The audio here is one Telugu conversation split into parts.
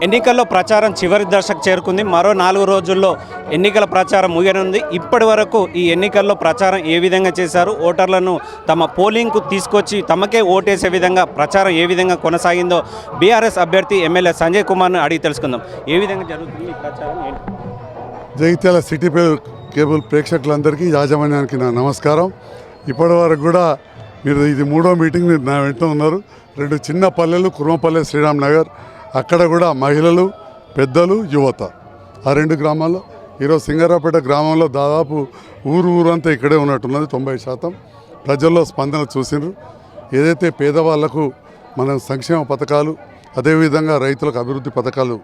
ఎన్నికల్లో ప్రచారం చివరి దశకు చేరుకుంది. మరో 4 రోజుల్లో ఎన్నికల ప్రచారం ముగియనుంది. ఇప్పటి వరకు ఈ ఎన్నికల్లో ప్రచారం ఏ విధంగా చేశారు, ఓటర్లను తమ పోలింగ్కు తీసుకొచ్చి తమకే ఓటేసే విధంగా ప్రచారం ఏ విధంగా కొనసాగిందో బీఆర్ఎస్ అభ్యర్థి ఎమ్మెల్యే సంజయ్ కుమార్ను అడిగి తెలుసుకుందాం. ఏ విధంగా జరుగుతుంది ఈ ప్రచారం ఏంటి? జగిత్యాల సిటీ కేబుల్ ప్రేక్షకులందరికీ యాజమాన్యానికి నా నమస్కారం. ఇప్పటి వరకు కూడా మీరు ఇది 3వ మీటింగ్ మీరు నా వెంట ఉన్నారు. 2 చిన్న పల్లెలు, కుర్మపల్లె, శ్రీరామ్ నగర్, అక్కడ కూడా మహిళలు, పెద్దలు, యువత, ఆ 2 గ్రామాల్లో. ఈరోజు సింగారాపేట గ్రామంలో దాదాపు ఊరంతా ఇక్కడే ఉన్నట్టున్నది. 90% ప్రజల్లో స్పందన చూసినారు. ఏదైతే పేదవాళ్లకు మన సంక్షేమ పథకాలు, అదేవిధంగా రైతులకు అభివృద్ధి పథకాలు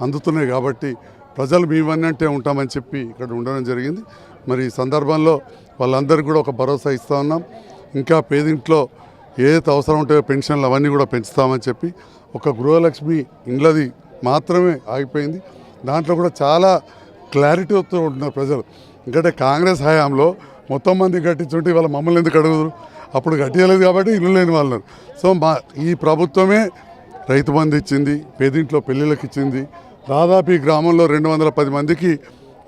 అందుతున్నాయి కాబట్టి ప్రజలు మీ వన్నంటే ఉంటామని చెప్పి ఇక్కడ ఉండడం జరిగింది. మరి ఈ సందర్భంలో వాళ్ళందరికీ కూడా ఒక భరోసా ఇస్తూ ఉన్నాం. ఇంకా పేదింట్లో ఏదైతే అవసరం ఉంటాయో పెన్షన్లు అవన్నీ కూడా పెంచుతామని చెప్పి, ఒక గృహలక్ష్మి ఇండ్లది మాత్రమే ఆగిపోయింది. దాంట్లో కూడా చాలా క్లారిటీతో ఉంటున్నారు ప్రజలు. ఎందుకంటే కాంగ్రెస్ హయాంలో మొత్తం మంది కట్టించుంటే ఇవాళ మమ్మల్ని ఎందుకు అడుగుతారు? అప్పుడు కట్టియలేదు కాబట్టి ఇల్లు లేని వాళ్ళు. సో ఈ ప్రభుత్వమే రైతు బంధు ఇచ్చింది, పేదింట్లో పెళ్ళిళ్ళకి ఇచ్చింది, దాదాపు ఈ గ్రామంలో 210 మందికి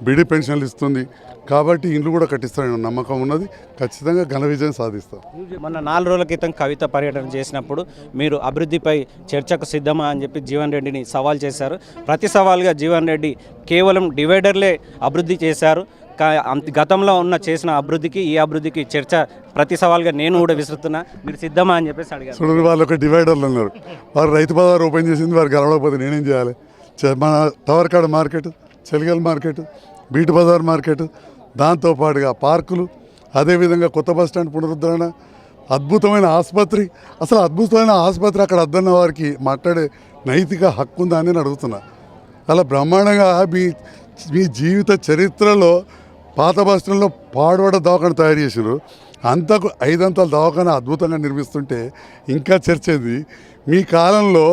బీడీ పెన్షన్లు ఇస్తుంది. కాబట్టి ఇండ్లు కూడా కట్టిస్తారని నమ్మకం ఉన్నది. ఖచ్చితంగా ఘన విజయం సాధిస్తాం. మొన్న 4 రోజుల క్రితం కవిత పర్యటన చేసినప్పుడు మీరు అభివృద్ధిపై చర్చకు సిద్ధమా అని చెప్పి జీవన్ రెడ్డిని సవాల్ చేశారు. ప్రతి సవాల్గా జీవన్ రెడ్డి కేవలం డివైడర్లే అభివృద్ధి చేశారు, గతంలో చేసిన అభివృద్ధికి ఈ అభివృద్ధికి చర్చ ప్రతి సవాల్గా నేను కూడా విసురుతున్నా, మీరు సిద్ధమా అని చెప్పేసి అడిగారు. చూడండి, వాళ్ళు ఒక డివైడర్లు అన్నారు. వారు రైతు బజార్ ఓపెన్ చేసింది, వారు గెలవకపోతే నేనేం చేయాలి? మన టవర్కాడ మార్కెట్, చెలిగల్ మార్కెట్, బీట్ బజార్ మార్కెట్, దాంతోపాటుగా పార్కులు, అదేవిధంగా కొత్త బస్ స్టాండ్ పునరుద్ధరణ, అద్భుతమైన ఆసుపత్రి. అసలు అద్భుతమైన ఆసుపత్రి అక్కడ అద్దన్న వారికి మాట్లాడే నైతిక హక్కు ఉందా అని నేను అడుగుతున్నా. అలా బ్రహ్మాండంగా మీ జీవిత చరిత్రలో పాత బస్ స్టాండ్లో పాడుబడ్డ దవాఖాన తయారు చేసారు. అంతకు 5 అంతల దవాఖాన అద్భుతంగా నిర్మిస్తుంటే ఇంకా చర్చేది. మీ కాలంలో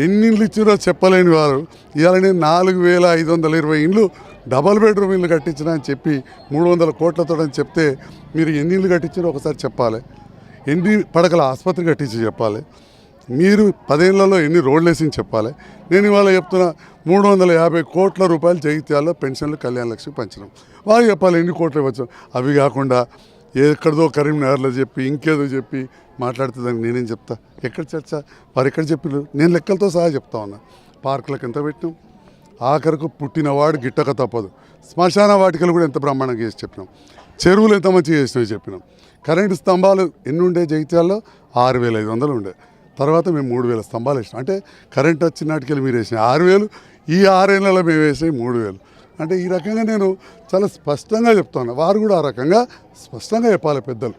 ఎన్ని ఇండ్లు ఇచ్చారో చెప్పలేని వారు ఇవాళ నేను 4520 ఇండ్లు డబల్ బెడ్రూమ్ ఇల్లు కట్టించిన అని చెప్పి 300 కోట్లతో అని చెప్తే మీరు ఎన్ని ఇల్లు కట్టించారో ఒకసారి చెప్పాలి. ఎన్ని పడకల ఆసుపత్రి కట్టించి చెప్పాలి. మీరు 10 ఏళ్లలో ఎన్ని రోడ్లు వేసి చెప్పాలి. నేను ఇవాళ చెప్తున్నా 350 కోట్ల రూపాయలు జగిత్యాల్లో పెన్షన్లు, కళ్యాణ లక్ష్మి పంచడం. వాళ్ళు చెప్పాలి ఎన్ని కోట్లు ఇవ్వచ్చు. అవి కాకుండా ఎక్కడిదో కరీంనగర్లో చెప్పి ఇంకేదో చెప్పి మాట్లాడితే దానికి నేనేం చెప్తా? ఎక్కడ చర్చ? వారు ఎక్కడ చెప్పారు? నేను లెక్కలతో సహా చెప్తా ఉన్నా. పార్కులకు ఎంత పెట్టినాం, ఆఖరకు పుట్టినవాడు గిట్టక తప్పదు. శ్మశాన వాటికలు కూడా ఎంత బ్రహ్మాండంగా చేసి చెప్పినాం. చెరువులు ఎంత మంచిగా చేసినవి చెప్పినాం. కరెంటు స్తంభాలు ఎన్ని ఉండే జగిత్యాల్లో? 6500 ఉండే. తర్వాత మేము 3000 స్తంభాలు వేసినాం. అంటే కరెంట్ వచ్చిన నాటికెళ్ళి మీరు వేసినాయి 6000, ఈ 6 ఏళ్ళలో మేము వేసినాయి 3000. అంటే ఈ రకంగా నేను చాలా స్పష్టంగా చెప్తాను. వారు కూడా ఆ రకంగా స్పష్టంగా చెప్పాలి పెద్దలు.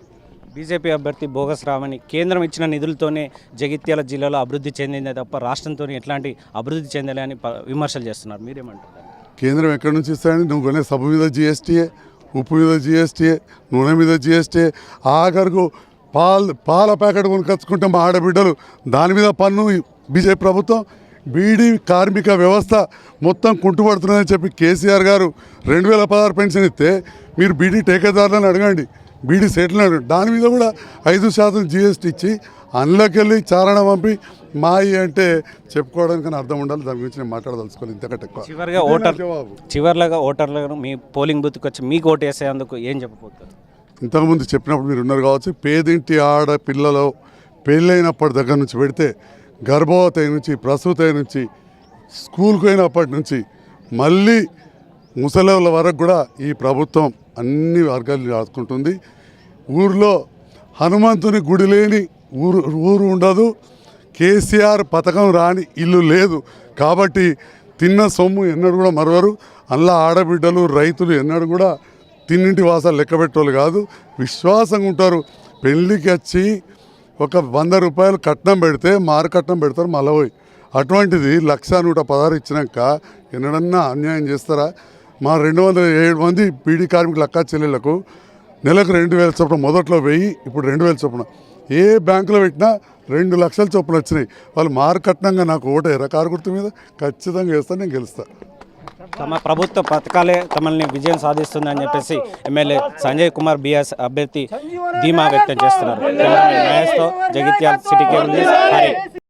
బీజేపీ అభ్యర్థి బోగస్ రావని కేంద్రం ఇచ్చిన నిధులతోనే జగిత్యాల జిల్లాలో అభివృద్ధి చెందిందే తప్ప రాష్ట్రంతో ఎట్లాంటి అభివృద్ధి చెందాలి అని విమర్శలు చేస్తున్నారు. మీరేమంటారు? కేంద్రం ఎక్కడి నుంచి ఇస్తాయని? నువ్వు కొనే సబ్బు మీద జిఎస్టీయే, ఉప్పు మీద జిఎస్టీయే, నూనె మీద జిఎస్టీయే, ఆఖరకు పాల ప్యాకెట్ కొనుకొచ్చుకుంటే మా ఆడబిడ్డలు దాని మీద పన్ను. బీజేపీ ప్రభుత్వం బీడీ కార్మిక వ్యవస్థ మొత్తం కుంటుపడుతుందని చెప్పి కేసీఆర్ గారు 2016 పెన్షన్ ఇస్తే మీరు బీడీ టేకేదారులను అడగండి, బీడీ సెటిల్ అడగండి. దాని మీద కూడా 5% జిఎస్టీ ఇచ్చి అందులోకెళ్ళి చారణ పంపి మాయి అంటే చెప్పుకోవడానికి అర్థం ఉండాలి. దాని గురించి నేను మాట్లాడదలుచుకోవాలి. ఇంతకంటే ఎక్కువ చివరిగా ఓటర్లను మీ పోలింగ్ బూత్కి వచ్చి మీకు ఓటు వేసేందుకు ఏం చెప్పబోతారు? ఇంతకుముందు చెప్పినప్పుడు మీరు ఉన్నారు కావచ్చు. పేదింటి ఆడపిల్లలో పెళ్ళైనప్పటి దగ్గర నుంచి పెడితే, గర్భవతి నుంచి, ప్రసూతి నుంచి, స్కూల్కి అయినప్పటి నుంచి మళ్ళీ ముసలిల వరకు కూడా ఈ ప్రభుత్వం అన్ని వర్గాలు రాసుకుంటుంది. ఊర్లో హనుమంతుని గుడి లేని ఊరు ఉండదు. కేసీఆర్ పథకం రాని ఇల్లు లేదు. కాబట్టి తిన్న సొమ్ము ఎన్నడూ కూడా మరవరు. అలా ఆడబిడ్డలు, రైతులు ఎన్నడూ కూడా తిన్నింటి వాసాలు లెక్క పెట్టేవాళ్ళు కాదు. విశ్వాసంగా ఉంటారు. పెళ్ళికి వచ్చి ఒక 100 రూపాయలు కట్నం పెడితే మారు కట్నం పెడతారు మళ్ళీ పోయి. అటువంటిది 1,116 ఇచ్చినాక ఎన్నడన్నా అన్యాయం చేస్తారా? మా 207 మంది బీడీ కార్మికుల అక్క చెల్లెళ్లకు నెలకు 2000 చొప్పున, మొదట్లో 1000, ఇప్పుడు 2000 చొప్పున. ఏ బ్యాంకులో పెట్టినా 2 లక్షల చొప్పున వచ్చినాయి. వాళ్ళు మారు కట్నంగా నాకు ఓటేరా కారు గుర్తు మీద? ఖచ్చితంగా వేస్తాను, నేను గెలుస్తాను. తమ ప్రభుత్వ పథకాలే తమల్ని విజయం సాధిస్తుందని చెప్పేసి ఎమ్మెల్యే సంజయ్ కుమార్ బీఆర్ఎస్ అభ్యర్థి ధీమా వ్యక్తం చేస్తున్నారు. Jagtial city cable news.